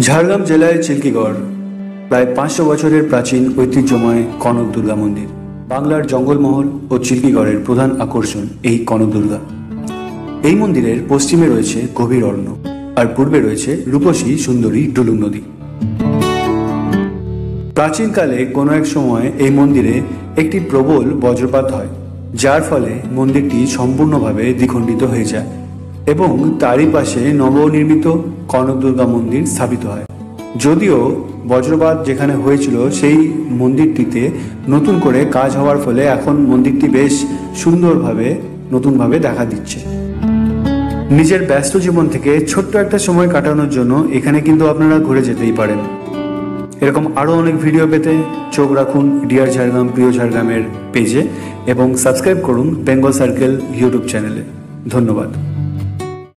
ঝাড়গ্রাম জেলায় চিল্কিগড় প্রায় 500 বছরের প্রাচীন ঐতিহ্যময় কনক দুর্গা মন্দির। বাংলার জঙ্গলমহল ও চিল্কিগড়ের প্রধান আকর্ষণ এই কনক দুর্গা। এই মন্দিরের পশ্চিমে রয়েছে গভীর অরণ্য আর পূর্বে রয়েছে রূপসী সুন্দরী ডুলুং নদী। প্রাচীনকালে কোনো এক সময় এই মন্দিরে একটি প্রবল বজ্রপাত হয়, যার ফলে মন্দিরটি সম্পূর্ণভাবে দ্বিখণ্ডিত হয়ে যায় এবং তারই পাশে নবনির্মিত কনক দুর্গা মন্দির স্থাপিত হয়। যদিও বজ্রপাত যেখানে হয়েছিল সেই মন্দিরটিতে নতুন করে কাজ হওয়ার ফলে এখন মন্দিরটি বেশ সুন্দরভাবে নতুনভাবে দেখা দিচ্ছে। নিজের ব্যস্ত জীবন থেকে ছোট্ট একটা সময় কাটানোর জন্য এখানে কিন্তু আপনারা ঘুরে যেতেই পারেন। এরকম আরও অনেক ভিডিও পেতে চোখ রাখুন ডিয়ার ঝাড়গ্রাম প্রিয় ঝাড়গ্রামের পেজে এবং সাবস্ক্রাইব করুন বেঙ্গল সার্কেল ইউটিউব চ্যানেলে। ধন্যবাদ।